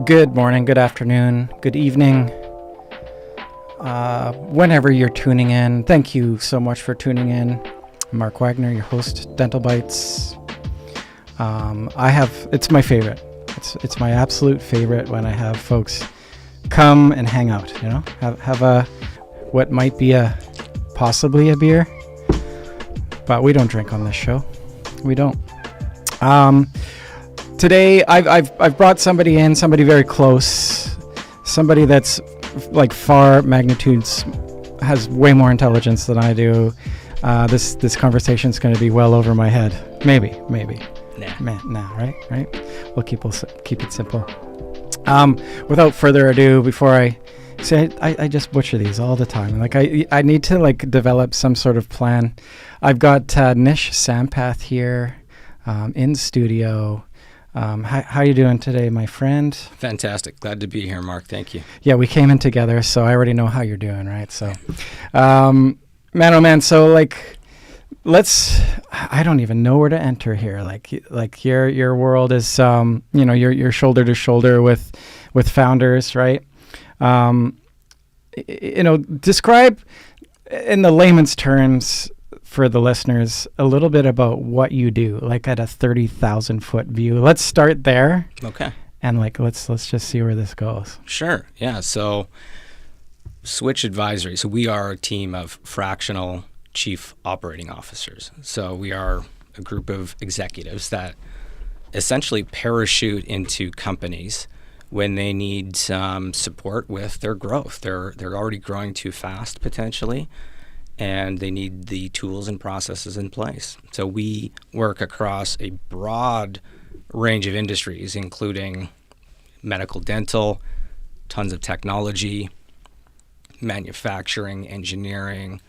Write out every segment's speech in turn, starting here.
Good morning, good afternoon, good evening. Whenever you're tuning in, thank you so much for tuning in. I'm Mark Wagner, your host, DentalBytes. It's my favorite. It's my absolute favorite when I have folks come and hang out, have what might be possibly a beer, but we don't drink on this show. We don't. Today, I've brought somebody in, somebody very close, somebody that's like far magnitudes, has way more intelligence than I do. This conversation is going to be well over my head. Maybe. Nah, right? We'll keep it simple. Without further ado, before I say, I just butcher these all the time. Like I need to develop some sort of plan. I've got Nish Sampath here in studio. How you doing today, my friend? Fantastic. Glad to be here, Mark. Thank you. Yeah, we came in together, so I already know how you're doing, right? So, man, oh man, so I don't even know where to enter here. Like your world is, you're shoulder to shoulder with founders, right? Describe in the layman's terms for the listeners a little bit about what you do, like at a 30,000 foot view. Let's start there. Okay. And let's just see where this goes. Sure. Yeah. So Switch Advisory. So we are a team of fractional chief operating officers. So we are a group of executives that essentially parachute into companies when they need some support with their growth. They're already growing too fast potentially, and they need the tools and processes in place. So we work across a broad range of industries, including medical, dental, tons of technology, manufacturing, engineering,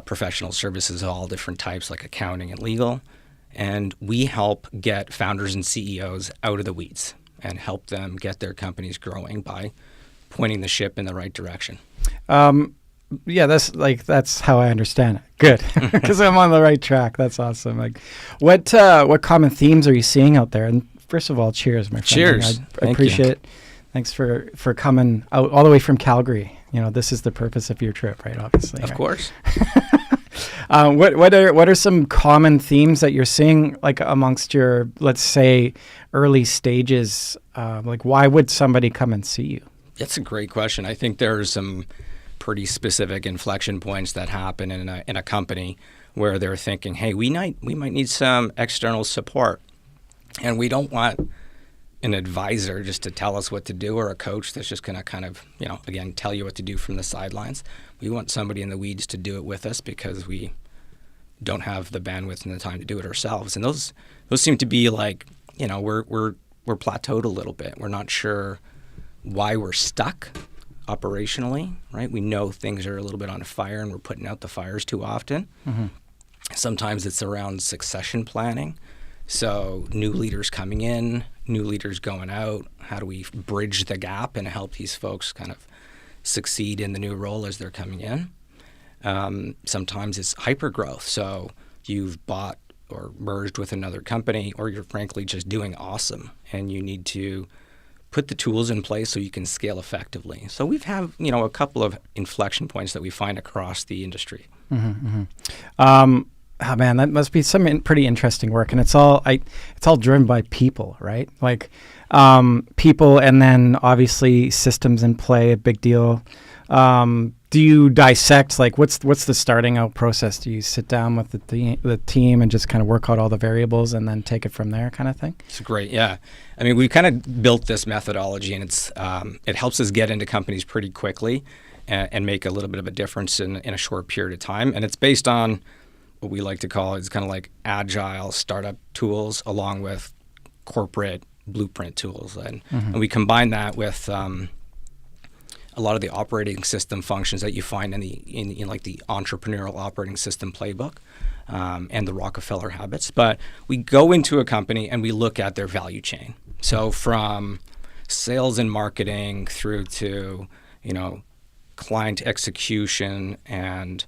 professional services of all different types like accounting and legal. And we help get founders and CEOs out of the weeds and help them get their companies growing by pointing the ship in the right direction. Yeah, that's how I understand it. Good, because I'm on the right track. That's awesome. What common themes are you seeing out there? And first of all, cheers, my friend. Cheers. I appreciate it. Thanks for coming out all the way from Calgary. This is the purpose of your trip, right? Obviously, of course. What are some common themes that you're seeing amongst your, let's say, early stages? Why would somebody come and see you? That's a great question. I think there's some pretty specific inflection points that happen in a company where they're thinking, hey, we might need some external support, and we don't want an advisor just to tell us what to do, or a coach that's just going to kind of, again, tell you what to do from the sidelines. We want somebody in the weeds to do it with us because we don't have the bandwidth and the time to do it ourselves. And those seem to be we're plateaued a little bit. We're not sure why we're stuck operationally, right? We know things are a little bit on fire and we're putting out the fires too often. Mm-hmm. Sometimes it's around succession planning. So new leaders coming in, new leaders going out. How do we bridge the gap and help these folks kind of succeed in the new role as they're coming in? Sometimes it's hyper growth. So you've bought or merged with another company, or you're frankly just doing awesome and you need to put the tools in place so you can scale effectively. So we've have a couple of inflection points that we find across the industry. Mm-hmm, mm-hmm. Oh man, that must be some pretty interesting work, and it's all driven by people, right? People, and then obviously systems in play, a big deal. Do you dissect what's the starting out process? Do you sit down with the team and just kind of work out all the variables and then take it from there, kind of thing? It's great, yeah. I mean, we kind of built this methodology, and it helps us get into companies pretty quickly and make a little bit of a difference in a short period of time. And it's based on what we like to call is kind of like agile startup tools along with corporate blueprint tools, and we combine that with a lot of the operating system functions that you find in the entrepreneurial operating system playbook and the Rockefeller habits. But we go into a company and we look at their value chain. So from sales and marketing through to client execution and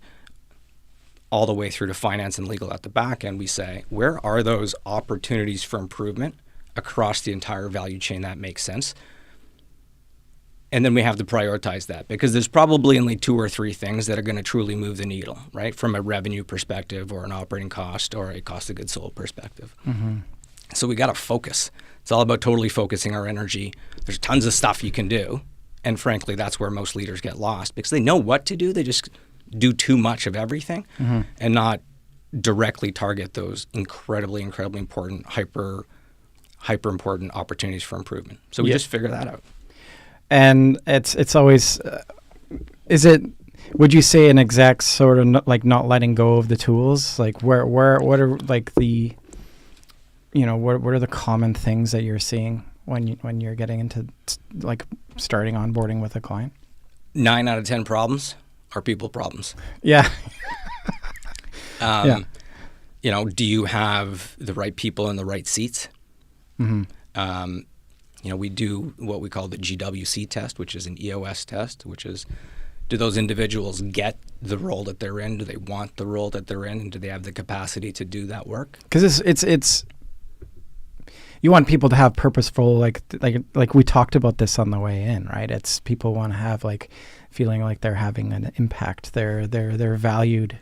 all the way through to finance and legal at the back end, we say, where are those opportunities for improvement across the entire value chain that makes sense. And then we have to prioritize that, because there's probably only 2 or 3 things that are going to truly move the needle, right? From a revenue perspective or an operating cost or a cost of goods sold perspective. Mm-hmm. So we got to focus. It's all about totally focusing our energy. There's tons of stuff you can do. And frankly, that's where most leaders get lost, because they know what to do. They just do too much of everything and not directly target those incredibly important, hyper important opportunities for improvement. So we just figure that out. And it's always, would you say an exact sort of like not letting go of the tools? Like what are like the, what are the common things that you're seeing when you're getting into like starting onboarding with a client? 9 out of 10 problems are people problems. Yeah. Do you have the right people in the right seats? Mm-hmm. We do what we call the GWC test, which is an EOS test, which is, do those individuals get the role that they're in? Do they want the role that they're in? And do they have the capacity to do that work? Because it's you want people to have purposeful, like we talked about this on the way in, right? It's people want to have like feeling like they're having an impact. They're valued.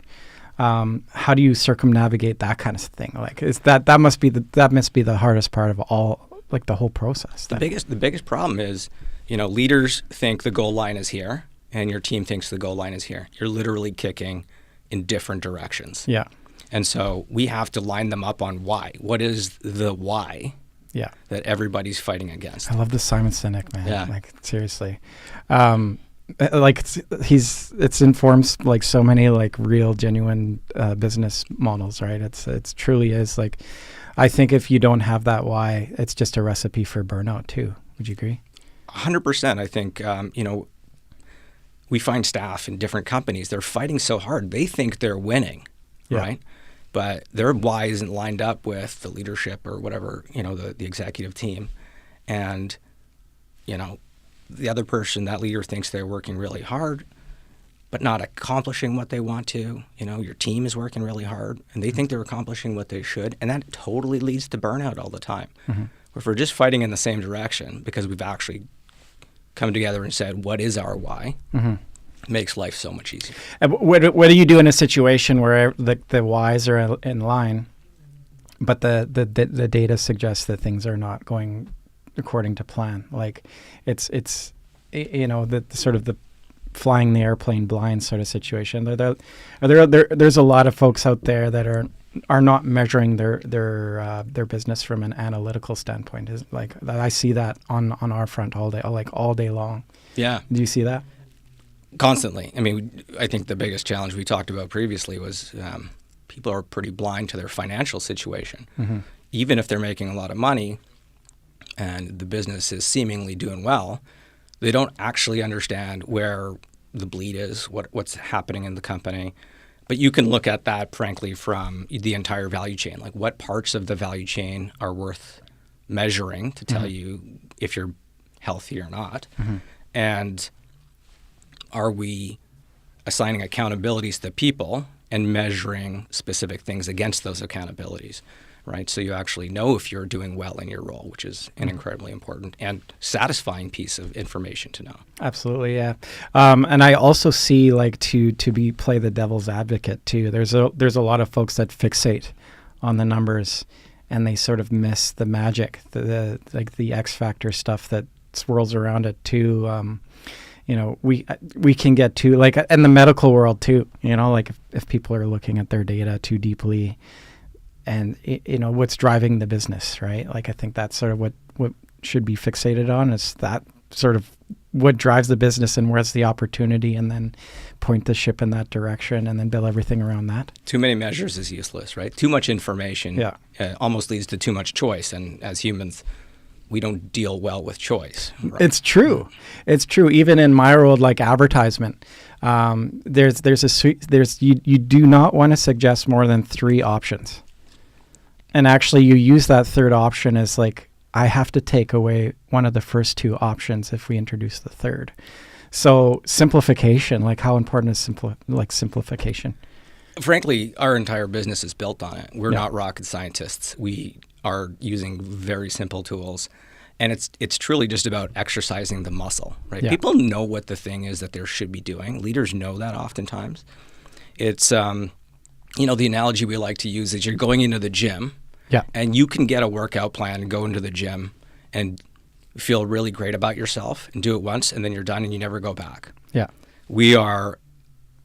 How do you circumnavigate that kind of thing? Like, is that must be the hardest part of all, like the whole process. The biggest problem is, leaders think the goal line is here and your team thinks the goal line is here. You're literally kicking in different directions. Yeah. And so we have to line them up on why. What is the why? Yeah. That everybody's fighting against. I love the Simon Sinek, man. Yeah. Like seriously. It informs like so many like real genuine business models, right? It's truly is like, I think if you don't have that why, it's just a recipe for burnout too. Would you agree? 100%. I think, we find staff in different companies, they're fighting so hard. They think they're winning, right? But their why isn't lined up with the leadership or whatever, the executive team. And, the other person, that leader, thinks they're working really hard, but not accomplishing what they want to. Your team is working really hard, and they think they're accomplishing what they should, and that totally leads to burnout all the time. Mm-hmm. If we're just fighting in the same direction because we've actually come together and said, what is our why? Mm-hmm. It makes life so much easier. And what do you do in a situation where the whys are in line, but the data suggests that things are not going according to plan? Like it's the sort of the flying the airplane blind sort of situation. There's a lot of folks out there that are not measuring their business from an analytical standpoint. Is like I see that on our front all day long. Yeah. Do you see that? Constantly. I mean, I think the biggest challenge we talked about previously was people are pretty blind to their financial situation. Mm-hmm. Even if they're making a lot of money and the business is seemingly doing well, they don't actually understand where the bleed is, what's happening in the company. But you can look at that, frankly, from the entire value chain. Like, what parts of the value chain are worth measuring to tell you if you're healthy or not? Mm-hmm. And are we assigning accountabilities to people and measuring specific things against those accountabilities? Right, so you actually know if you're doing well in your role, which is an incredibly important and satisfying piece of information to know. Absolutely, yeah. And I also see, like, to play the devil's advocate too. There's a lot of folks that fixate on the numbers, and they sort of miss the magic, the X factor stuff that swirls around it too. We can get to, like, in the medical world too. Like if people are looking at their data too deeply. And what's driving the business, right? Like I think that's sort of what should be fixated on, is that sort of what drives the business and where's the opportunity, and then point the ship in that direction and then build everything around that. Too many measures is useless, right? Too much information almost leads to too much choice, and as humans, we don't deal well with choice. Right? It's true. Even in my world, like advertisement, you do not want to suggest more than 3 options. And actually, you use that third option as like, I have to take away one of the first 2 options if we introduce the third. So simplification, like how important is simplification? Frankly, our entire business is built on it. We're not rocket scientists. We are using very simple tools. And it's truly just about exercising the muscle, right? Yeah. People know what the thing is that they should be doing. Leaders know that oftentimes. It's, the analogy we like to use is you're going into the gym, Yeah. and you can get a workout plan and go into the gym and feel really great about yourself and do it once, and then you're done and you never go back. Yeah. We are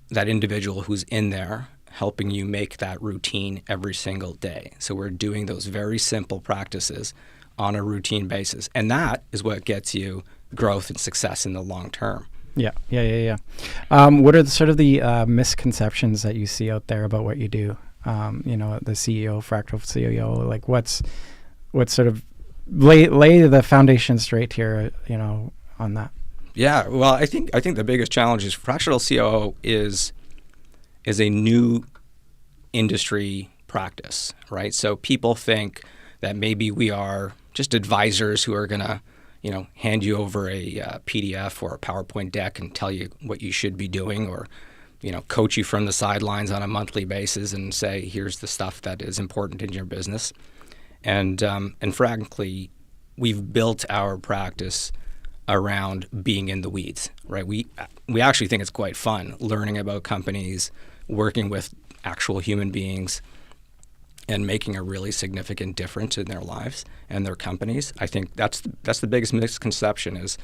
that individual who's in there helping you make that routine every single day. So we're doing those very simple practices on a routine basis. And that is what gets you growth and success in the long term. Yeah. What are the misconceptions that you see out there about what you do? The CEO, Fractional CEO, like what's sort of lay the foundation straight here, on that. Yeah, well, I think the biggest challenge is Fractional COO is a new industry practice, right? So people think that maybe we are just advisors who are going to, hand you over a PDF or a PowerPoint deck and tell you what you should be doing, or, coach you from the sidelines on a monthly basis and say, here's the stuff that is important in your business. And frankly, we've built our practice around being in the weeds, right? We actually think it's quite fun learning about companies, working with actual human beings, and making a really significant difference in their lives and their companies. I think that's the biggest misconception, is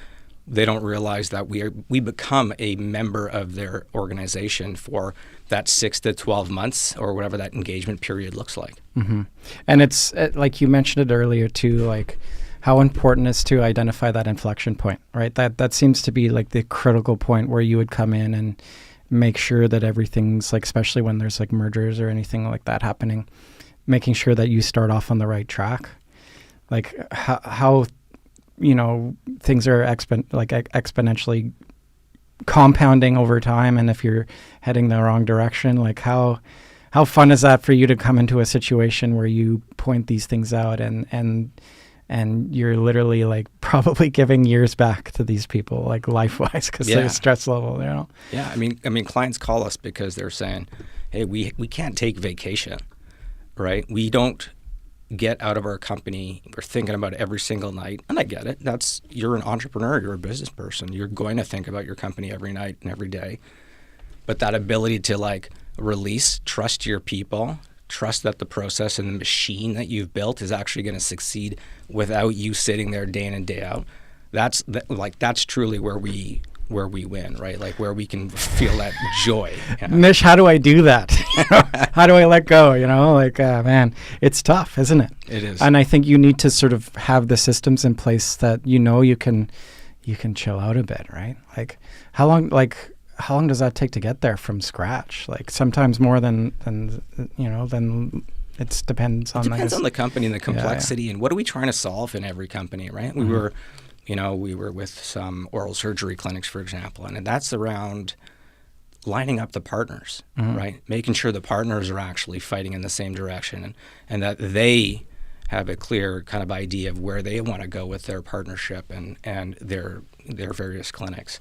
they don't realize that we become a member of their organization for that 6 to 12 months or whatever that engagement period looks like. Mm-hmm. And it's like you mentioned it earlier too, like how important it is to identify that inflection point, right? That seems to be like the critical point where you would come in and make sure that everything's like, especially when there's like mergers or anything like that happening, making sure that you start off on the right track. Like how things are exponentially compounding over time, and if you're heading the wrong direction, like how fun is that for you to come into a situation where you point these things out and you're literally like probably giving years back to these people, like life-wise, because their stress level, Yeah, I mean, clients call us because they're saying, hey, we can't take vacation, right? We don't get out of our company. We're thinking about it every single night. And I get it. You're an entrepreneur. You're a business person. You're going to think about your company every night and every day. But that ability to like release, trust your people, trust that the process and the machine that you've built is actually going to succeed without you sitting there day in and day out. That's truly where we win, right? Like where we can feel that joy. Nish, how do I do that? How do I let go? Man, it's tough, isn't it? It is. And I think you need to sort of have the systems in place that you can chill out a bit, right? Like how long does that take to get there from scratch? Like sometimes more than it depends on. It depends on the company and the complexity and what are we trying to solve in every company, right? Mm-hmm. We were with some oral surgery clinics, for example, and that's around lining up the partners, mm-hmm. right? Making sure the partners are actually fighting in the same direction and that they have a clear kind of idea of where they want to go with their partnership and their various clinics.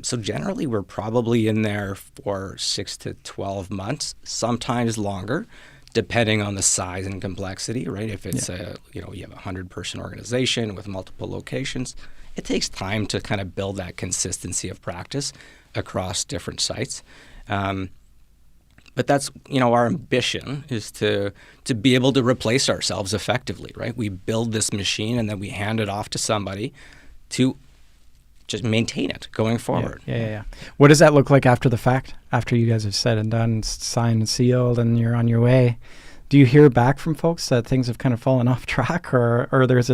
So generally, we're probably in there for 6 to 12 months, sometimes longer, depending on the size and complexity, right? If it's you have a 100-person organization with multiple locations, it takes time to kind of build that consistency of practice across different sites. But that's, our ambition is to be able to replace ourselves effectively, right? We build this machine and then we hand it off to somebody to just maintain it going forward. Yeah. What does that look like after the fact? After you guys have said and done, signed and sealed, and you're on your way, do you hear back from folks that things have kind of fallen off track, or there's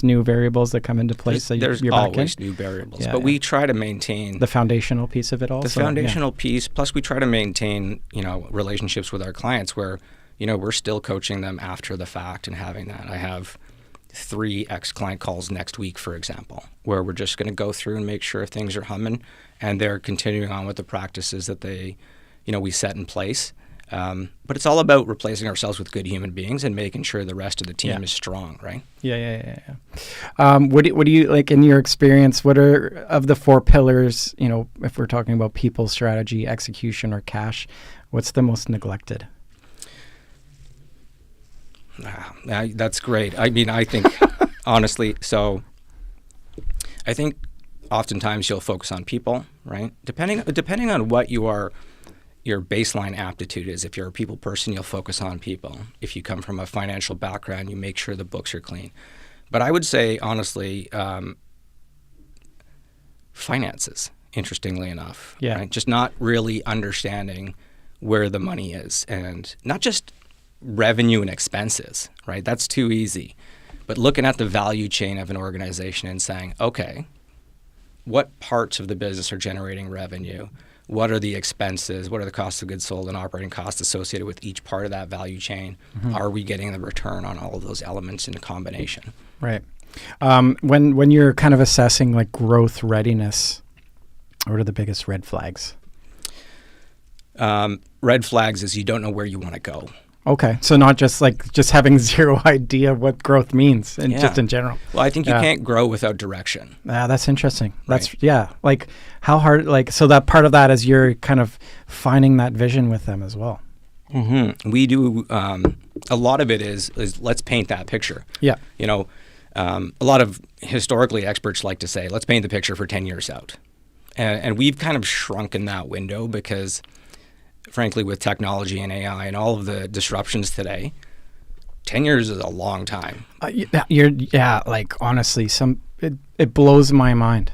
new variables that come into place? There's always new variables, but we try to maintain the foundational piece of it also. The foundational piece, plus we try to maintain relationships with our clients where we're still coaching them after the fact and having that. I have 3 ex-client calls next week, for example, where we're just going to go through and make sure things are humming and they're continuing on with the practices that we set in place. But it's all about replacing ourselves with good human beings and making sure the rest of the team is strong, right? Yeah. What do you, like in your experience, what are of the 4 pillars, if we're talking about people, strategy, execution, or cash, what's the most neglected? That's great. I mean, I think honestly, so I think oftentimes you'll focus on people, right? Depending on what your baseline aptitude is. If you're a people person, you'll focus on people. If you come from a financial background, you make sure the books are clean. But I would say, honestly, finances, interestingly enough. Yeah. Right? Just not really understanding where the money is, and not just revenue and expenses, right? That's too easy. But looking at the value chain of an organization and saying, okay, what parts of the business are generating revenue? What are the expenses? What are the costs of goods sold and operating costs associated with each part of that value chain? Mm-hmm. Are we getting the return on all of those elements in a combination? Right. When you're kind of assessing like growth readiness, what are the biggest red flags? Red flags is you don't know where you want to go. Okay. So not just having zero idea what growth means and just in general. Well, I think you can't grow without direction. That's interesting. Right. That's, like how hard, so that part of that is you're kind of finding that vision with them as well. Mm-hmm. We do, a lot of it is let's paint that picture. Yeah. A lot of historically experts like to say, let's paint the picture for 10 years out. And we've kind of shrunken that window because, frankly, with technology and AI and all of the disruptions today, 10 years is a long time. Honestly, it blows my mind.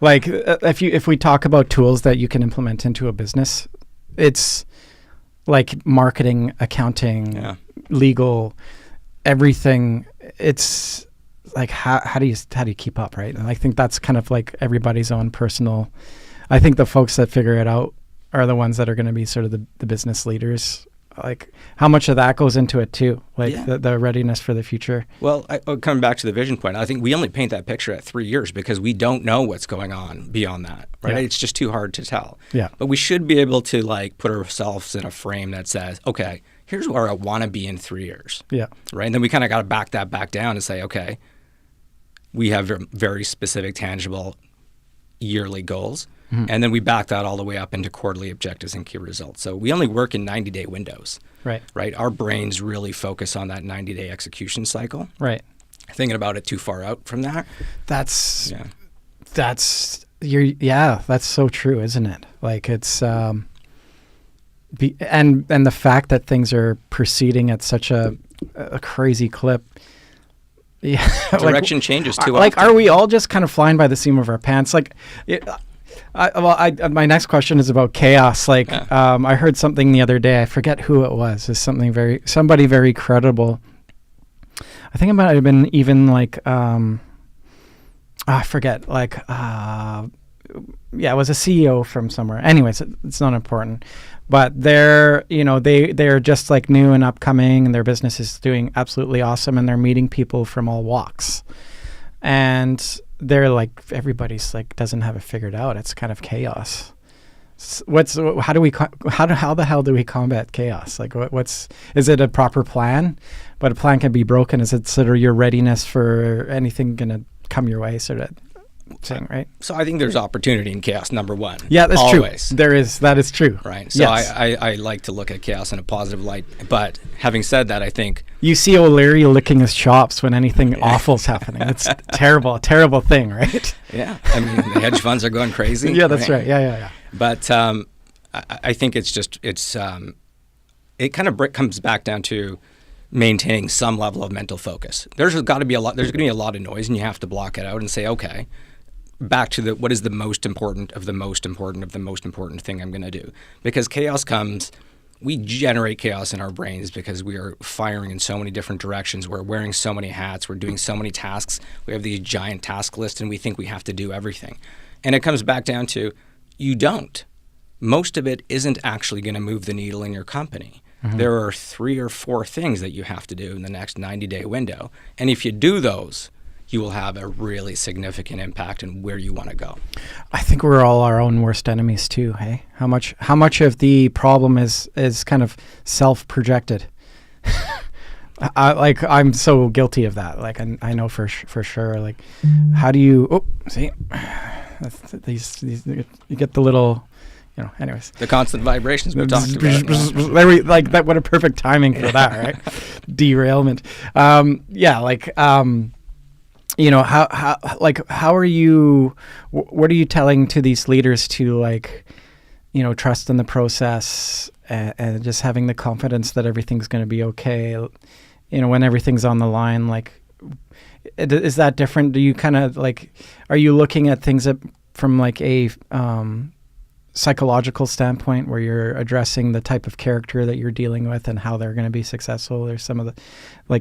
If we talk about tools that you can implement into a business, it's like marketing, accounting, legal, everything. It's like how do you keep up, right? And I think that's kind of like everybody's own personal. I think the folks that figure it out are the ones that are going to be sort of the business leaders. Like how much of that goes into it too, the readiness for the future. Well, coming back to the vision point, I think we only paint that picture at 3 years because we don't know what's going on beyond that, right? Yeah. It's just too hard to tell. Yeah. But we should be able to put ourselves in a frame that says, okay, here's where I want to be in 3 years. Yeah. Right. And then we kind of got to back that back down and say, okay, we have very specific, tangible yearly goals. Mm-hmm. And then we back that all the way up into quarterly objectives and key results. So we only work in 90-day windows. Right. Right. Our brains really focus on that 90-day execution cycle. Right. Thinking about it too far out from that. That's so true, isn't it? Like it's and the fact that things are proceeding at such a crazy clip. Yeah. Direction changes too often. Are we all just kind of flying by the seam of our pants? My next question is about chaos. I heard something the other day. I forget who it was. It's somebody very credible. I think it might have been even I forget. It was a CEO from somewhere. Anyways, it's not important. But they're just new and upcoming, and their business is doing absolutely awesome, and they're meeting people from all walks, and they're everybody's doesn't have it figured out. It's kind of chaos. How the hell do we combat chaos? Is it a proper plan? But a plan can be broken. Is it sort of your readiness for anything going to come your way sort of thing, right? So I think there's opportunity in chaos, number one. Yeah, that's always true. That is true. Right. So yes. I like to look at chaos in a positive light. But having said that, I think you see O'Leary licking his chops when anything awful's happening. It's a terrible thing, right? Yeah. I mean, the hedge funds are going crazy. Yeah, that's right. Yeah. But I think it kind of comes back down to maintaining some level of mental focus. There's going to be a lot of noise, and you have to block it out and say, okay, back to what is the most important of the most important of the most important thing I'm going to do. Because chaos comes, we generate chaos in our brains because we are firing in so many different directions. We're wearing so many hats. We're doing so many tasks. We have these giant task lists, and we think we have to do everything. And it comes back down to you don't. Most of it isn't actually going to move the needle in your company. Mm-hmm. There are 3 or 4 things that you have to do in the next 90-day window. And if you do those, you will have a really significant impact in where you want to go. I think we're all our own worst enemies too, hey? How much of the problem is kind of self-projected? I'm so guilty of that. I know for sure. How do you these you get the little anyways. The constant vibrations we talked about. There we, like that. What a perfect timing for that, right? Derailment. How are you? What are you telling to these leaders to trust in the process and just having the confidence that everything's going to be okay? When everything's on the line, is that different? Do you kind of are you looking at things from a psychological standpoint where you're addressing the type of character that you're dealing with and how they're going to be successful? There's some of the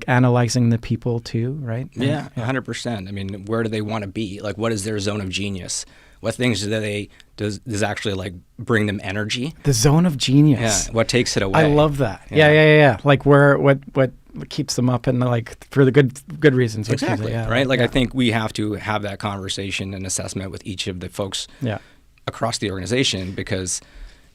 analyzing the people too, right? Yeah, 100%. I mean, where do they want to be? What is their zone of genius? What things does actually bring them energy? The zone of genius. Yeah. What takes it away? I love that. Yeah. What keeps them up and for the good reasons. Exactly. Right. I think we have to have that conversation and assessment with each of the folks. Yeah. Across the organization, because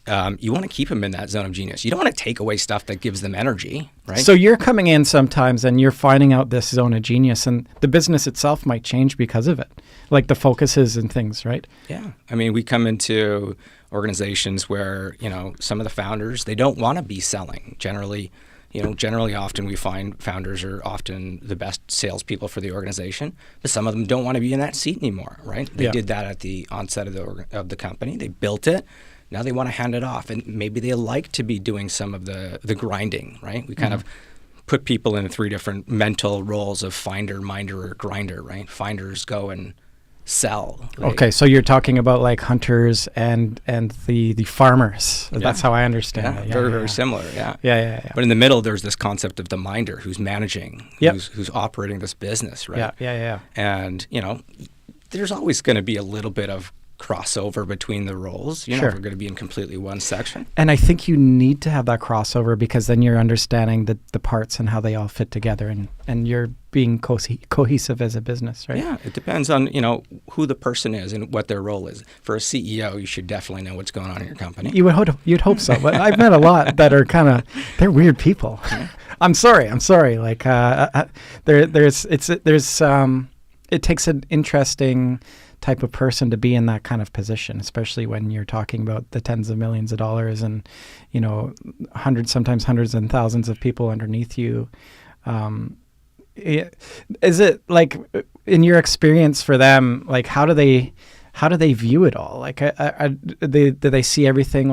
you want to keep them in that zone of genius. You don't want to take away stuff that gives them energy, right? So you're coming in sometimes and you're finding out this zone of genius, and the business itself might change because of it, the focuses and things, right? Yeah. I mean, we come into organizations where, some of the founders, they don't want to be selling. Generally often we find founders are often the best salespeople for the organization, but some of them don't want to be in that seat anymore, right? They did that at the onset of the company. They built it. Now they want to hand it off, and maybe they like to be doing some of the grinding, right? We kind of put people in 3 different mental roles of finder, minder, or grinder, right? Finders go and sell. Okay, so you're talking about hunters and the farmers. Yeah. That's how I understand it. Very similar. Yeah. But in the middle, there's this concept of the minder, who's managing, Yep. who's operating this business, right? Yeah. And there's always going to be a little bit of crossover between the roles. You're Sure. never going to be in completely one section. And I think you need to have that crossover because then you're understanding the parts and how they all fit together, and you're being cohesive as a business, right? Yeah, it depends on who the person is and what their role is. For a CEO, you should definitely know what's going on in your company. You'd hope so, but I've met a lot that are they're weird people. Yeah. I'm sorry. It takes an interesting type of person to be in that kind of position, especially when you're talking about the tens of millions of dollars and sometimes hundreds and thousands of people underneath you. Is it in your experience for them, how do they view it all? Do they see everything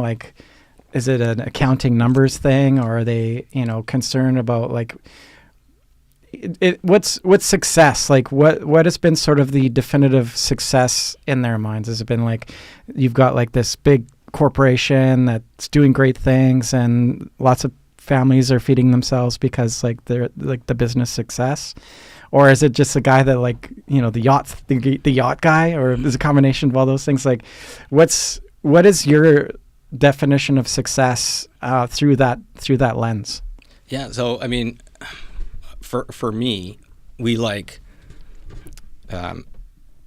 is it an accounting numbers thing, or are they concerned about what's success? What has been sort of the definitive success in their minds? Has it been you've got this big corporation that's doing great things and lots of families are feeding themselves because they're the business success? Or is it just a guy that the yacht guy, or is it a combination of all those things? What is your definition of success through that lens? Yeah, so I mean, for me, we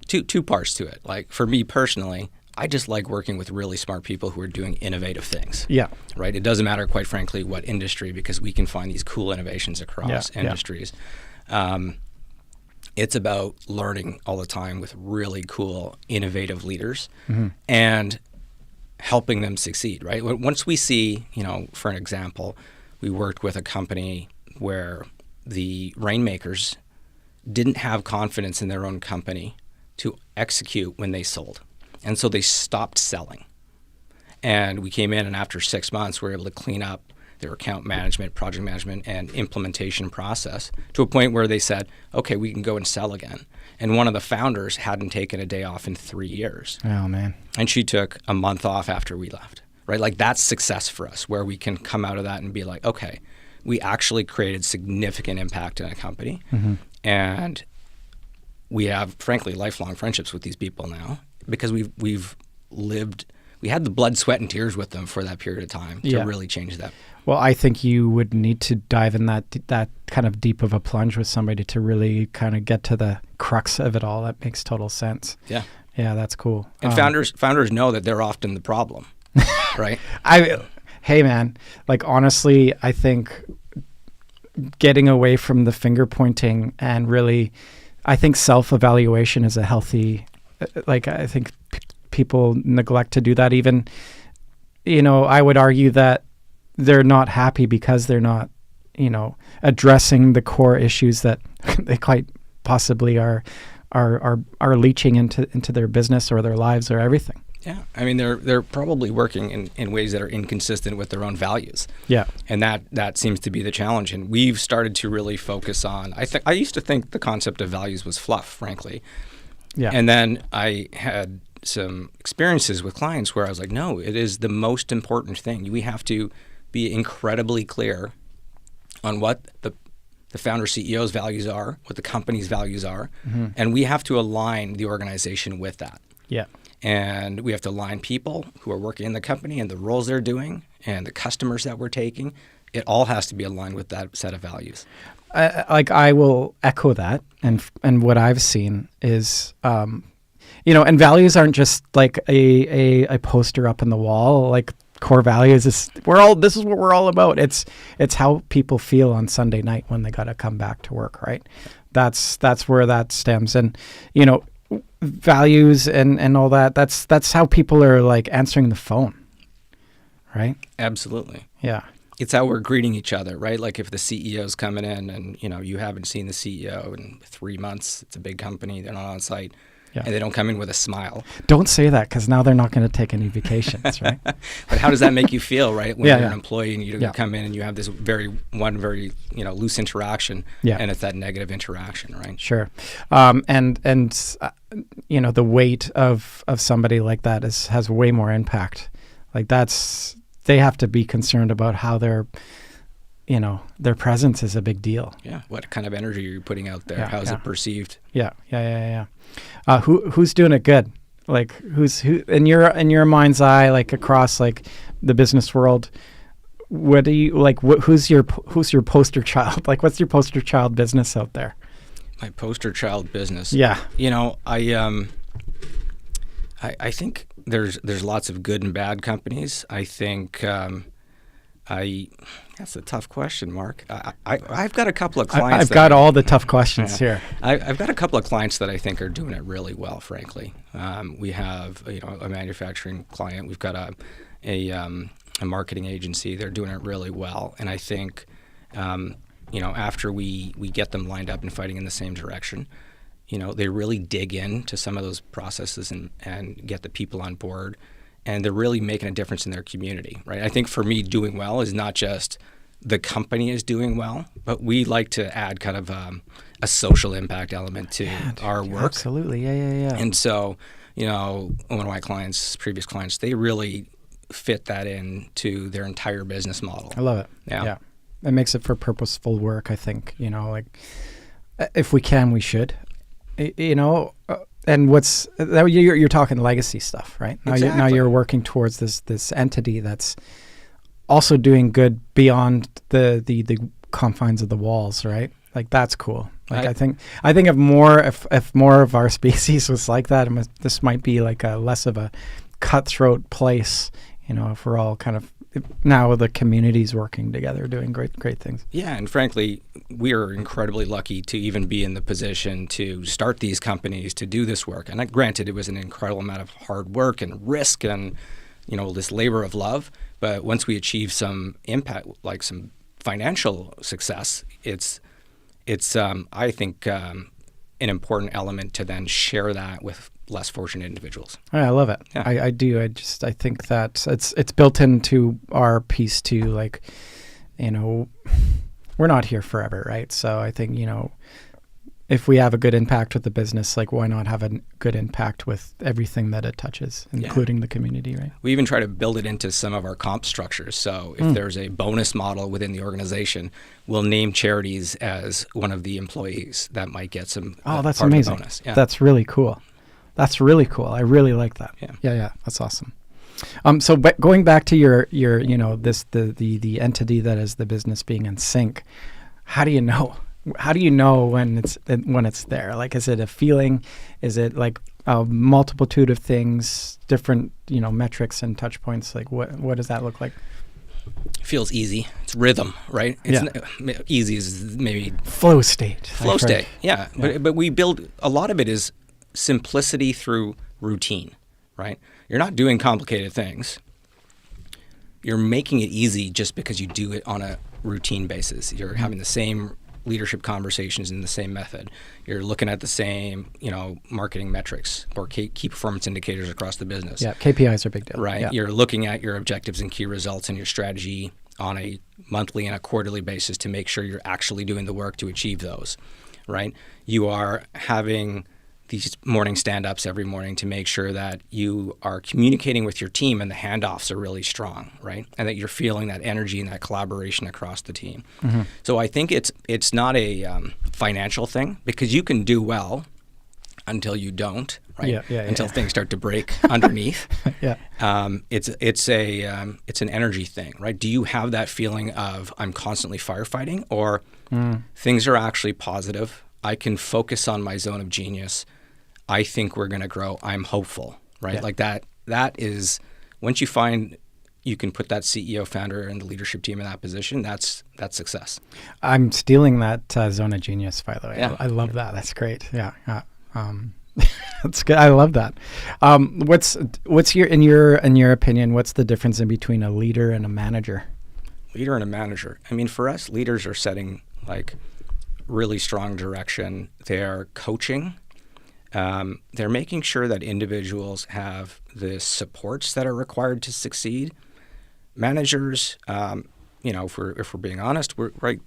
two parts to it. For me personally, I just like working with really smart people who are doing innovative things. Yeah. Right? It doesn't matter, quite frankly, what industry, because we can find these cool innovations across industries. It's about learning all the time with really cool, innovative leaders and helping them succeed, right? Once we see, for an example, we worked with a company where the rainmakers didn't have confidence in their own company to execute when they sold. And so they stopped selling. And we came in, and after 6 months, we were able to clean up their account management, project management, and implementation process to a point where they said, okay, we can go and sell again. And one of the founders hadn't taken a day off in 3 years. Oh, man. And she took a month off after we left, right? That's success for us, where we can come out of that and be like, okay, we actually created significant impact in a company. And we have, frankly, lifelong friendships with these people now because we've lived, we had the blood, sweat, and tears with them for that period of time to really change that. Well, I think you would need to dive in that kind of deep of a plunge with somebody to really kind of get to the crux of it all. That makes total sense. Yeah. Yeah, that's cool. And founders know that they're often the problem, right? Hey, man, honestly, I think getting away from the finger pointing and really, I think self-evaluation is a healthy, I think people neglect to do that. Even I would argue that they're not happy because they're not, addressing the core issues that they quite possibly are leaching into their business or their lives or everything. Yeah, I mean they're probably working in ways that are inconsistent with their own values. Yeah, and that seems to be the challenge. And we've started to really focus on. I used to think the concept of values was fluff, frankly. Yeah, and then I had some experiences with clients where I was like, no, it is the most important thing. We have to be incredibly clear on what the founder CEO's values are, what the company's values are, and we have to align the organization with that. Yeah. And we have to align people who are working in the company and the roles they're doing and the customers that we're taking. It all has to be aligned with that set of values. I will echo that. And what I've seen is, and values aren't just like a poster up in the wall. Like core values is this is what we're all about. It's how people feel on Sunday night when they got to come back to work, right? That's where that stems. And, values and all that, that's how people are like answering the phone, right? Absolutely. Yeah. It's how we're greeting each other, right? Like if the CEO's coming in and you haven't seen the CEO in 3 months, it's a big company, they're not on site, and they don't come in with a smile. Don't say that, because now they're not going to take any vacations, right? But how does that make you feel, right? When you're an employee and you come in and you have this very loose interaction, and it's that negative interaction, right? Sure. The weight of somebody like that has way more impact. Like they have to be concerned about how their presence is a big deal. Yeah. What kind of energy are you putting out there? How is it perceived? Yeah. Who's doing it good? Like who in your mind's eye, like across like the business world? What do you like? Who's your poster child? Like, what's your poster child business out there? My poster child business. Yeah. I think there's lots of good and bad companies. I think that's a tough question, Mark. I've got a couple of clients. I've got all the tough questions here. I've got a couple of clients that I think are doing it really well, frankly. We have a manufacturing client. We've got a marketing agency. They're doing it really well, and I think after we get them lined up and fighting in the same direction, they really dig into some of those processes and get the people on board, and they're really making a difference in their community, right? I think for me, doing well is not just the company is doing well, but we like to add kind of a social impact element to our work. Absolutely, yeah. And so, one of my previous clients, they really fit that into their entire business model. I love it. Yeah. It makes it for purposeful work, I think. Like if we can, we should. And you're talking legacy stuff, right? Exactly. Now you're working towards this entity that's also doing good beyond the confines of the walls, right? Like that's cool. Like I think if more of our species was like that, this might be like a less of a cutthroat place. If we're all kind of now the community's working together, doing great things. Yeah, and frankly, we are incredibly lucky to even be in the position to start these companies, to do this work. And granted, it was an incredible amount of hard work and risk and, this labor of love. But once we achieve some impact, like some financial success, it's I think, an important element to then share that with less fortunate individuals. I love it. Yeah. I do. I think that it's built into our piece too. Like, we're not here forever, right? So I think, if we have a good impact with the business, like why not have a good impact with everything that it touches, including the community, right? We even try to build it into some of our comp structures. So if there's a bonus model within the organization, we'll name charities as one of the employees that might get some that's part amazing. Of the bonus. Yeah. That's really cool. I really like that. Yeah. That's awesome. So going back to your the entity that is the business being in sync, how do you know? How do you know when it's there? Like, is it a feeling? Is it like a multitude of things, different metrics and touch points? Like, what does that look like? It feels easy. It's rhythm, right? Easy is maybe flow state. Yeah. But we build a lot of it is simplicity through routine, right? You're not doing complicated things. you're making it easy just because you do it on a routine basis. You're having the same leadership conversations in the same method. You're looking at the same, marketing metrics or key performance indicators across the business. Yeah, KPIs are a big deal. Right. Yeah. You're looking at your objectives and key results and your strategy on a monthly and a quarterly basis to make sure you're actually doing the work to achieve those. Right. You are having these morning stand-ups every morning to make sure that you are communicating with your team and the handoffs are really strong, right? And that you're feeling that energy and that collaboration across the team. Mm-hmm. So I think it's not a financial thing, because you can do well until you don't, right? Until things start to break underneath. Yeah. It's an energy thing, right? Do you have that feeling of I'm constantly firefighting, or things are actually positive? I can focus on my zone of genius. I think we're going to grow. I'm hopeful, right? Yeah. Like that is, once you find you can put that CEO, founder, and the leadership team in that position, that's success. I'm stealing that zone of genius, by the way. Yeah. I love that. That's great. Yeah. That's good. I love that. What's your in your opinion, what's the difference in between a leader and a manager? Leader and a manager. I mean, for us, leaders are setting like really strong direction. They're coaching. They're making sure that individuals have the supports that are required to succeed. Managers, if we're being honest,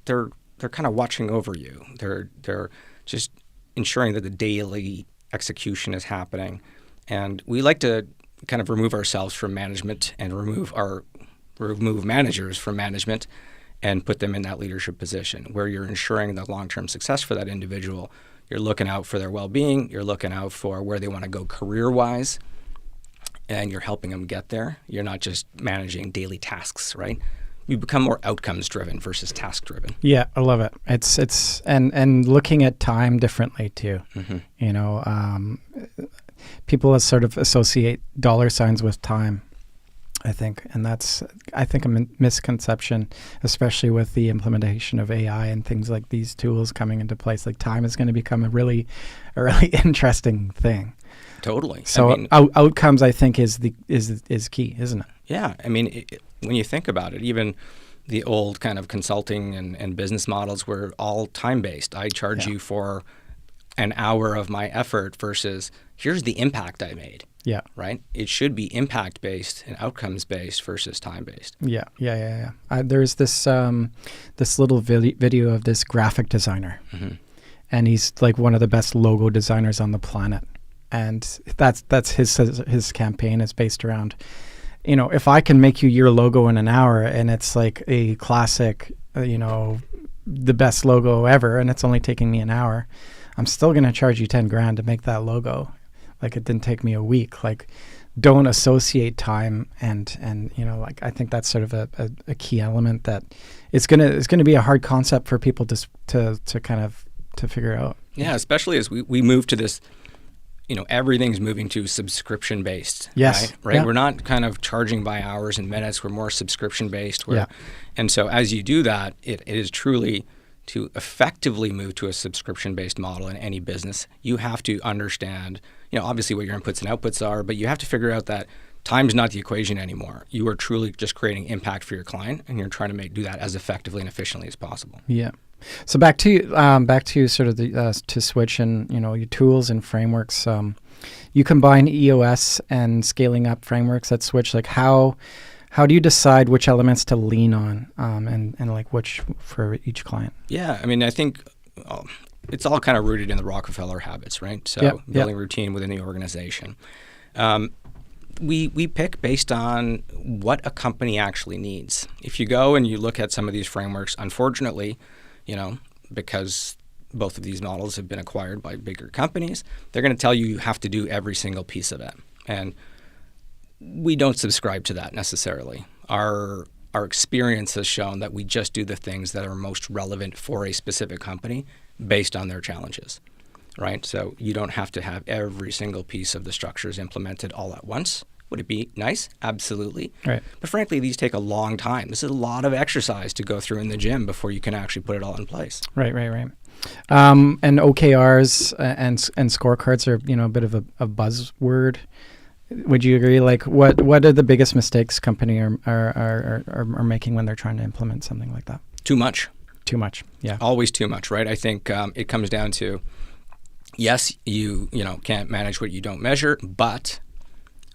they're kind of watching over you. They're just ensuring that the daily execution is happening. And we like to kind of remove ourselves from management and remove managers from management and put them in that leadership position where you're ensuring the long-term success for that individual. You're looking out for their well-being. You're looking out for where they want to go career-wise, and you're helping them get there. You're not just managing daily tasks, right? You become more outcomes-driven versus task-driven. Yeah, I love it. It's and looking at time differently too. Mm-hmm. People sort of associate dollar signs with time, I think, and that's a misconception, especially with the implementation of AI and things like these tools coming into place. Like, time is going to become a really interesting thing. Totally. So outcomes, I think, is key, isn't it? Yeah. I mean, when you think about it, even the old kind of consulting and business models were all time-based. I charge you for an hour of my effort versus here's the impact I made. Yeah. Right? It should be impact-based and outcomes-based versus time-based. Yeah. There's this little video of this graphic designer, mm-hmm. and he's like one of the best logo designers on the planet. And that's his campaign is based around, if I can make you your logo in an hour and it's like a classic, the best logo ever, and it's only taking me an hour, I'm still going to charge you $10,000 to make that logo. Like, it didn't take me a week. Like, don't associate time and I think that's sort of a key element that it's gonna be a hard concept for people to kind of to figure out. Yeah, especially as we move to this, everything's moving to subscription based. Yes. Right. Yeah. We're not kind of charging by hours and minutes. We're more subscription based. Yeah. And so as you do that, it is truly to effectively move to a subscription based model in any business. You have to understand, obviously what your inputs and outputs are, but you have to figure out that time's not the equation anymore. You are truly just creating impact for your client, and you're trying to do that as effectively and efficiently as possible. Yeah. So back to sort of the to switch and your tools and frameworks. You combine EOS and scaling up frameworks at Switch. Like, how do you decide which elements to lean on and like which for each client? Yeah, I mean, I think it's all kind of rooted in the Rockefeller habits, right? So building routine within the organization. We pick based on what a company actually needs. If you go and you look at some of these frameworks, unfortunately, because both of these models have been acquired by bigger companies, they're going to tell you have to do every single piece of it. And we don't subscribe to that necessarily. Our experience has shown that we just do the things that are most relevant for a specific company based on their challenges, right? So you don't have to have every single piece of the structures implemented all at once. Would it be nice? Absolutely. Right. But frankly, these take a long time. This is a lot of exercise to go through in the gym before you can actually put it all in place. Right. And OKRs and scorecards are a bit of a buzzword. Would you agree? Like, what are the biggest mistakes company are making when they're trying to implement something like that? Too much. Too much. Yeah. Always too much, right? I think it comes down to, yes, you can't manage what you don't measure, but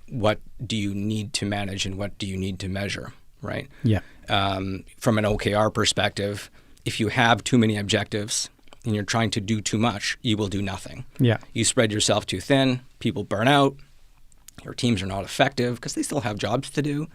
what do you need to manage and what do you need to measure, right? Yeah. From an OKR perspective, if you have too many objectives and you're trying to do too much, you will do nothing. Yeah. You spread yourself too thin, people burn out, your teams are not effective because they still have jobs to do.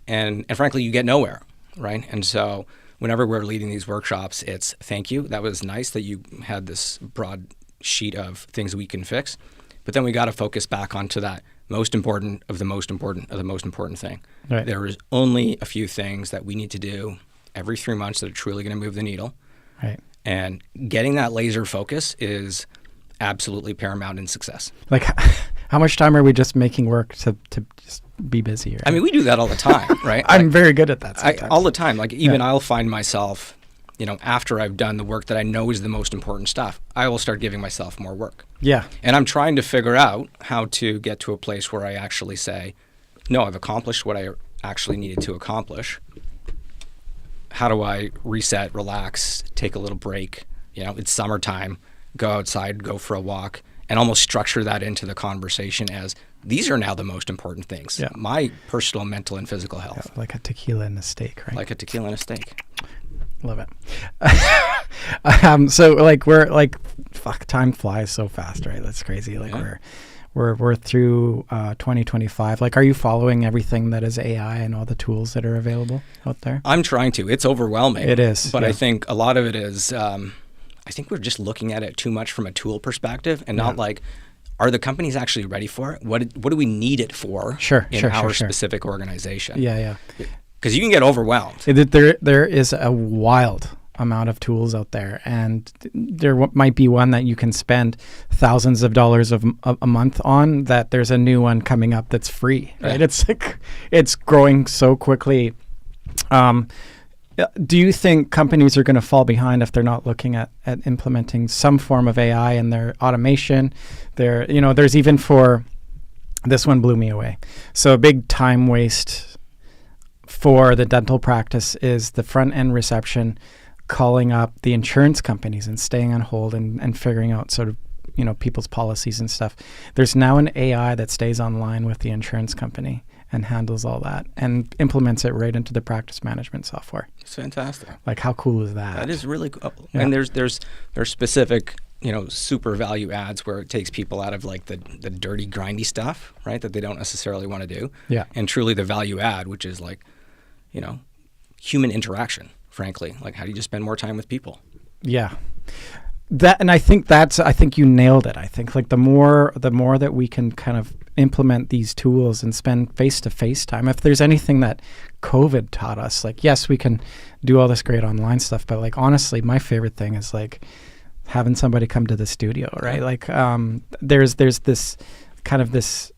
And frankly, you get nowhere, right? And so whenever we're leading these workshops, it's thank you. That was nice that you had this broad sheet of things we can fix. But then we got to focus back onto that most important of the most important of the most important thing. Right. There is only a few things that we need to do every 3 months that are truly going to move the needle. Right. And getting that laser focus is absolutely paramount in success. Like, how much time are we just making work to just be busy? Right? I mean, we do that all the time, right? I'm very good at that sometimes. All the time. Like, even I'll find myself, after I've done the work that I know is the most important stuff, I will start giving myself more work. Yeah. And I'm trying to figure out how to get to a place where I actually say, no, I've accomplished what I actually needed to accomplish. How do I reset, relax, take a little break? It's summertime, go outside, go for a walk, and almost structure that into the conversation as these are now the most important things. Yeah. My personal, mental, and physical health. Yeah, like a tequila and a steak, right? Like a tequila and a steak. Love it. So like time flies so fast, right? That's crazy. Like we're through 2025. Like, are you following everything that is AI and all the tools that are available out there? I'm trying to. It's overwhelming. It is. But I think a lot of it is, I think we're just looking at it too much from a tool perspective and not like, are the companies actually ready for it? What do we need it for in our specific organization? Yeah. Because you can get overwhelmed. There is a wild amount of tools out there, and there might be one that you can spend thousands of dollars a month on. That there's a new one coming up that's free. Right? Yeah. It's like it's growing so quickly. Do you think companies are going to fall behind if they're not looking at implementing some form of AI in their automation? There's even for this one blew me away. So a big time waste for the dental practice is the front end reception calling up the insurance companies and staying on hold and figuring out sort of people's policies and stuff. There's now an AI that stays online with the insurance company and handles all that and implements it right into the practice management software. It's fantastic. Like, how cool is that? That is really cool. Yeah. And there's specific super value adds where it takes people out of like the dirty, grindy stuff, right, that they don't necessarily want to do. Yeah. And truly the value add, which is like, human interaction, frankly. Like, how do you just spend more time with people? Yeah. I think you nailed it. I think like the more that we can kind of implement these tools and spend face-to-face time. If there's anything that COVID taught us, like, yes, we can do all this great online stuff, but like, honestly, my favorite thing is like having somebody come to the studio, right? Like, there's this kind of this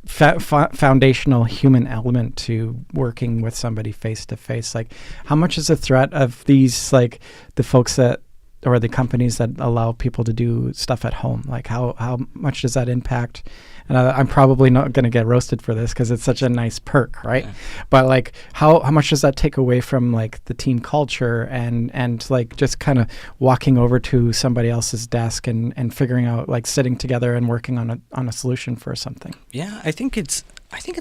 foundational human element to working with somebody face to face. Like, how much is a threat of these, like the folks that, or the companies that allow people to do stuff at home? Like, how much does that impact? And I'm probably not going to get roasted for this because it's such a nice perk, right? Yeah. But like, how much does that take away from like the team culture and like just kind of walking over to somebody else's desk and figuring out, like, sitting together and working on a solution for something? Yeah, I think it's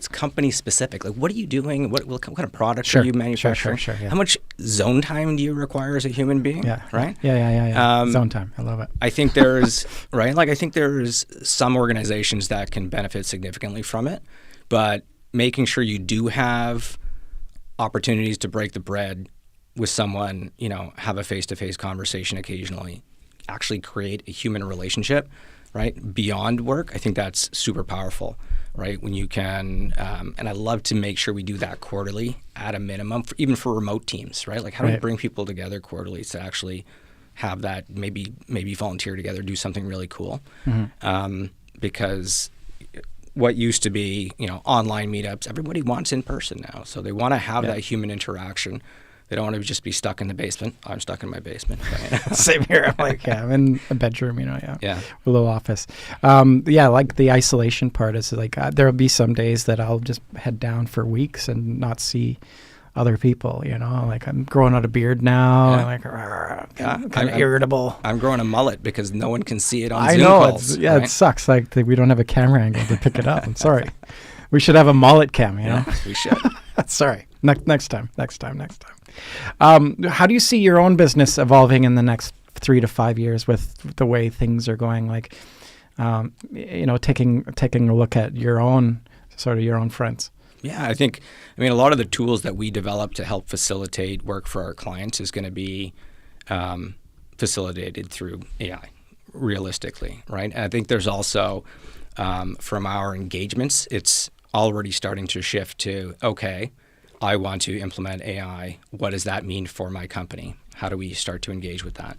company specific. Like, what are you doing? What kind of products are you manufacturing? Sure. Yeah. How much zone time do you require as a human being? Yeah. Right? Yeah. Zone time. I love it. I think there's, right? Like, I think there's some organizations that can benefit significantly from it, but making sure you do have opportunities to break the bread with someone, have a face-to-face conversation occasionally, actually create a human relationship, right? Beyond work. I think that's super powerful. Right, when you can, and I love to make sure we do that quarterly at a minimum, even for remote teams, right? Like, how do we bring people together quarterly to actually have that, maybe volunteer together, do something really cool? Mm-hmm. Because what used to be, online meetups, everybody wants in person now. So they want to have that human interaction They don't want to just be stuck in the basement. I'm stuck in my basement. Right? Same here. I'm like, yeah, I'm in a bedroom, Yeah. a little office. Like the isolation part is like, there'll be some days that I'll just head down for weeks and not see other people, like I'm growing out a beard now. Yeah. I'm like, kind of irritable. I'm growing a mullet because no one can see it on I Zoom know. calls. It sucks. Like we don't have a camera angle to pick it up. I'm sorry. We should have a mullet cam, Yeah, we should. Sorry. Next time. How do you see your own business evolving in the next 3 to 5 years with the way things are going? Like, taking a look at your own fronts. Yeah, I mean, a lot of the tools that we develop to help facilitate work for our clients is going to be facilitated through AI, realistically, right? And I think there's also, from our engagements, it's already starting to shift to, okay, I want to implement AI. What does that mean for my company? How do we start to engage with that?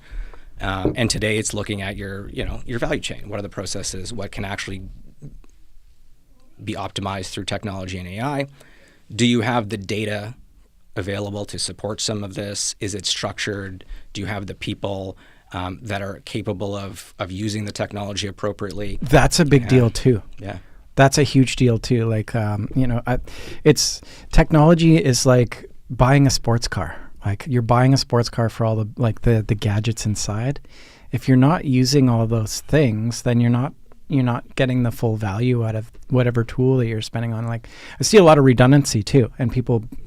And today it's looking at your value chain. What are the processes? What can actually be optimized through technology and AI? Do you have the data available to support some of this? Is it structured? Do you have the people that are capable of using the technology appropriately? That's a big deal too. Yeah. That's a huge deal too. Like, it's technology is like buying a sports car. Like you're buying a sports car for all the gadgets inside. If you're not using all those things, then you're not getting the full value out of whatever tool that you're spending on. Like I see a lot of redundancy too, and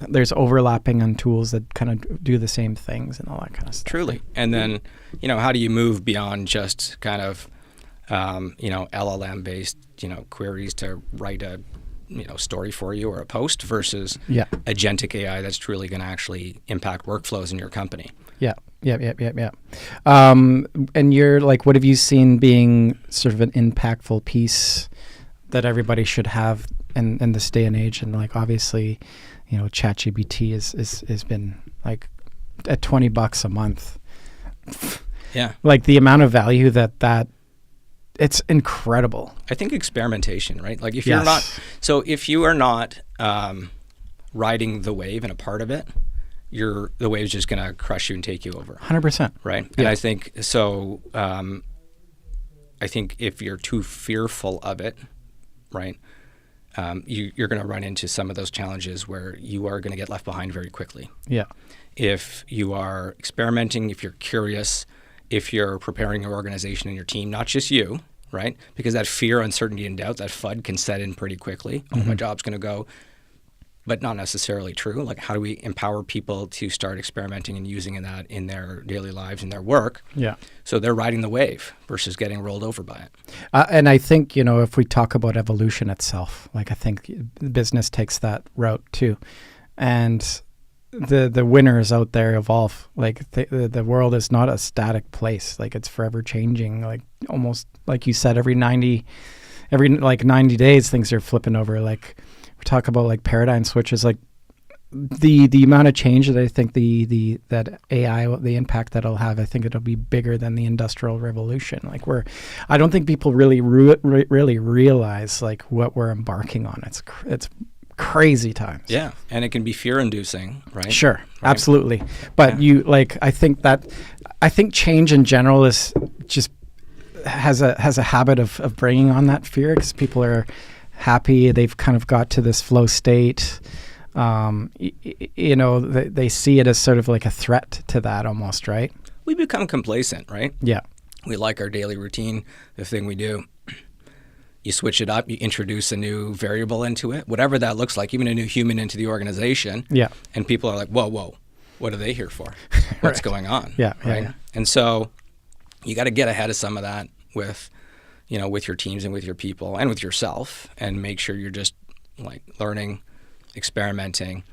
there's overlapping on tools that kind of do the same things and all that kind of stuff. Truly. And then, how do you move beyond just kind of, LLM based, queries to write a, story for you or a post versus agentic AI that's truly going to actually impact workflows in your company. Yeah. And you're like, what have you seen being sort of an impactful piece that everybody should have in this day and age? And like, obviously, ChatGPT has been like at $20 a month. Yeah. Like the amount of value that it's incredible. I think experimentation, right? Like if you are not riding the wave and a part of it, the wave's just going to crush you and take you over. 100%. Right. Yeah. And I think so. I think if you're too fearful of it, right, you're going to run into some of those challenges where you are going to get left behind very quickly. Yeah. If you are experimenting, if you're curious, if you're preparing your organization and your team, not just you, right? Because that fear, uncertainty, and doubt, that FUD can set in pretty quickly. Mm-hmm. Oh, my job's going to go. But not necessarily true. Like, how do we empower people to start experimenting and using that in their daily lives and their work? Yeah. So they're riding the wave versus getting rolled over by it. And I think, if we talk about evolution itself, like I think business takes that route too. And the winners out there evolve. Like the world is not a static place. Like it's forever changing. Like almost like you said, every 90 days, things are flipping over. Like, talk about like paradigm switches, like the amount of change that I think that AI, the impact that it'll have, I think it'll be bigger than the Industrial Revolution. Like I don't think people really realize like what we're embarking on. It's crazy times. Yeah, and it can be fear-inducing, right? Sure, right. Absolutely. But I think change in general is just has a habit of bringing on that fear because people are happy. They've kind of got to this flow state. They see it as sort of like a threat to that almost, right? We become complacent, right? Yeah. We like our daily routine, the thing we do. You switch it up, you introduce a new variable into it, whatever that looks like, even a new human into the organization. Yeah. And people are like, whoa, what are they here for? What's going on? Yeah. Right. Yeah. And so you got to get ahead of some of that with your teams and with your people and with yourself, and make sure you're just like learning, experimenting.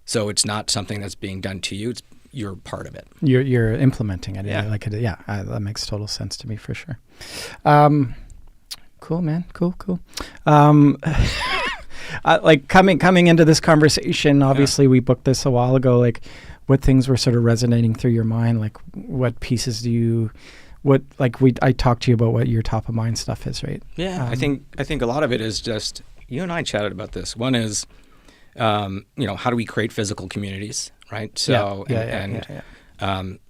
So it's not something that's being done to you. You're part of it. You're implementing it. Yeah. That makes total sense to me for sure. Cool, man. Cool. Like coming into this conversation, obviously we booked this a while ago. Like, what things were sort of resonating through your mind? Like, what pieces I talked to you about what your top of mind stuff is, right? Yeah, I think a lot of it is just, you and I chatted about this. One is, how do we create physical communities, right? So Yeah.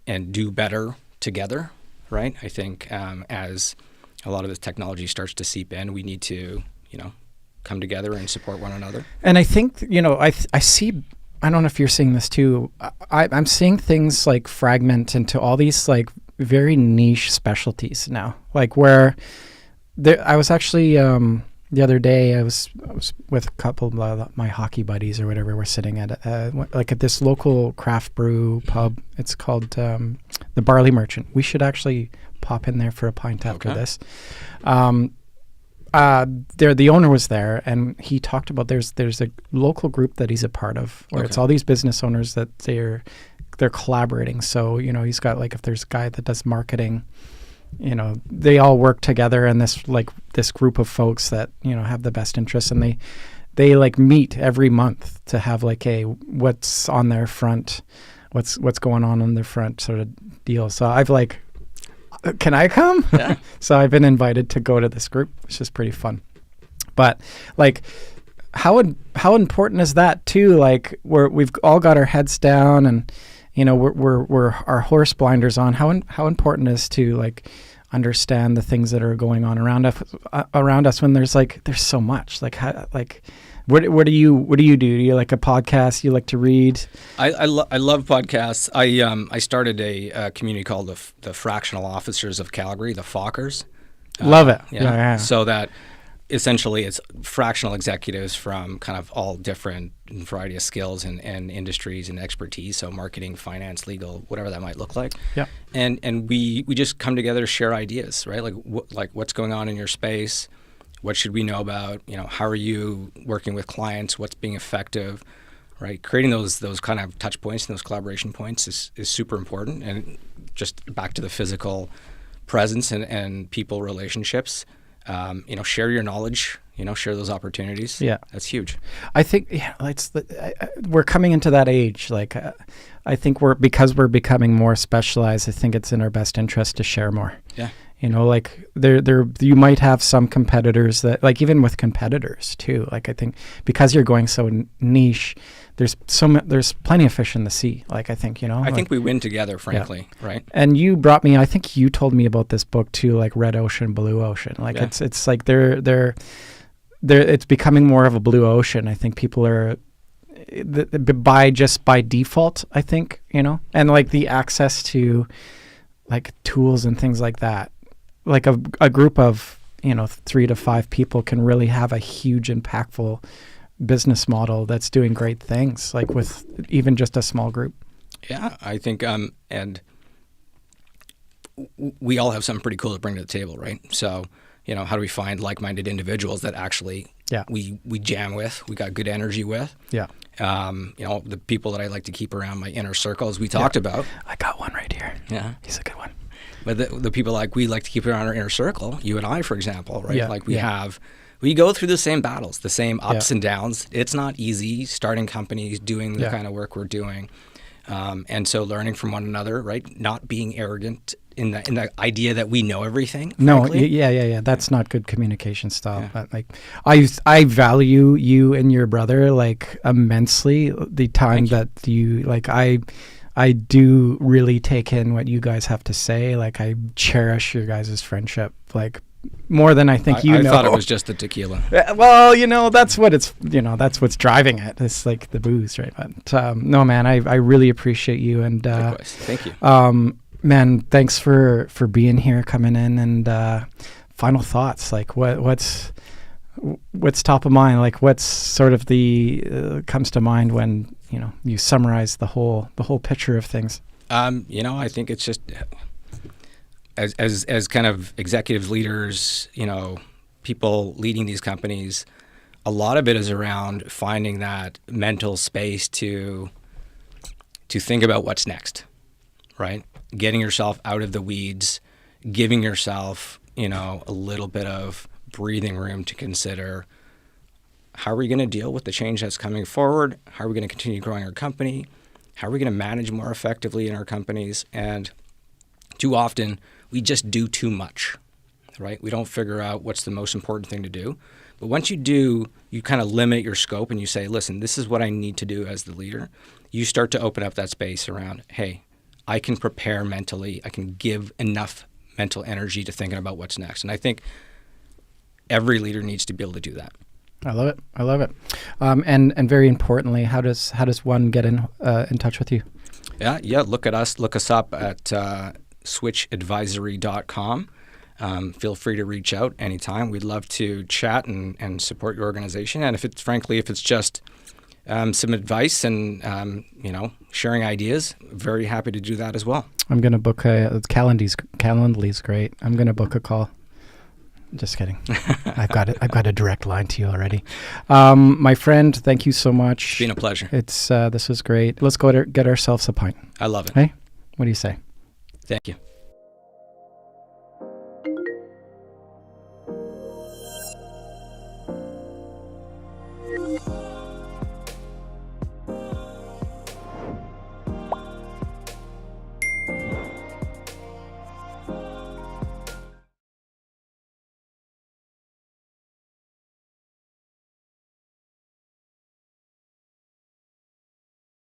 and do better together, right? I think as a lot of this technology starts to seep in, we need to, come together and support one another. And I think, I see, I don't know if you're seeing this too. I'm seeing things like fragment into all these like very niche specialties now, like where I was actually, the other day I was with a couple of my hockey buddies or whatever. We're sitting at like at this local craft brew pub. It's called the Barley Merchant. We should actually pop in there for a pint after this. The owner was there, and he talked about there's a local group that he's a part of where it's all these business owners that they're collaborating. So he's got like, if there's a guy that does marketing, they all work together in this group of folks that have the best interests, and they like meet every month to have like what's on their front, what's going on their front sort of deal. So I've like, can I come? Yeah. So I've been invited to go to this group, which is pretty fun. But like, how important is that too? Like, we've all got our heads down, and we're our horse blinders on. How important is to like understand the things that are going on around us when there's so much. What do you do? Do you like a podcast? You like to read? I love podcasts. I started a community called the Fractional Officers of Calgary, the Fockers. Love it. Yeah. So that essentially it's fractional executives from kind of all different variety of skills and industries and expertise. So marketing, finance, legal, whatever that might look like. Yeah. And we just come together to share ideas, right? Like what's going on in your space. What should we know about? How are you working with clients? What's being effective, right? Creating those kind of touch points and those collaboration points is super important. And just back to the physical presence and people relationships. Share your knowledge. Share those opportunities. Yeah, that's huge. I think we're coming into that age. Like, I think because we're becoming more specialized. I think it's in our best interest to share more. Yeah. Like you might have some competitors that, like, even with competitors too. Like, I think because you're going so niche, there's plenty of fish in the sea. Like, I think I think we win together, frankly, right? And you brought me. I think you told me about this book too, like Red Ocean, Blue Ocean. Like it's like they're it's becoming more of a blue ocean. I think people are by default. I think and like the access to like tools and things like that. Like a group of 3 to 5 people can really have a huge impactful business model that's doing great things, like with even just a small group. Yeah, I think and we all have something pretty cool to bring to the table, right? So how do we find like-minded individuals that actually we jam with, we got good energy with? Yeah. The people that I like to keep around my inner circle, as we talked about. I got one right here. Yeah, he's a good one. But the people we like to keep around our inner circle, you and I, for example, right? Yeah. Like we go through the same battles, the same ups and downs. It's not easy starting companies, doing the kind of work we're doing. And so learning from one another, right? Not being arrogant in the idea that we know everything. No, frankly. yeah. That's not good communication style. Yeah. But like, I value you and your brother like immensely. The time that you like, I do really take in what you guys have to say. Like, I cherish your guys' friendship like more than I think I thought it was just the tequila. Well, that's what it's that's what's driving it. It's like the booze, right? But no, man, I really appreciate you, and likewise. Thank you. Man, thanks for being here, coming in, and final thoughts. Like, what's top of mind? Like, what's sort of the comes to mind when you summarize the whole picture of things? I think it's just as kind of executive leaders, people leading these companies, a lot of it is around finding that mental space to think about what's next, right? Getting yourself out of the weeds, giving yourself, a little bit of breathing room to consider, how are we going to deal with the change that's coming forward? How are we going to continue growing our company? How are we going to manage more effectively in our companies? And too often, we just do too much, right? We don't figure out what's the most important thing to do. But once you do, you kind of limit your scope and you say, listen, this is what I need to do as the leader. You start to open up that space around, hey, I can prepare mentally. I can give enough mental energy to thinking about what's next. And I think every leader needs to be able to do that. I love it. I love it. And very importantly, how does one get in touch with you? Yeah. Look us up at switchadvisory.com. Feel free to reach out anytime. We'd love to chat and support your organization. And if it's just some advice and sharing ideas, very happy to do that as well. I'm going to book Calendly's great. I'm going to book a call. Just kidding. I've got a direct line to you already. My friend, thank you so much. It's been a pleasure. This was great. Let's go get ourselves a pint. I love it. Hey, what do you say? Thank you.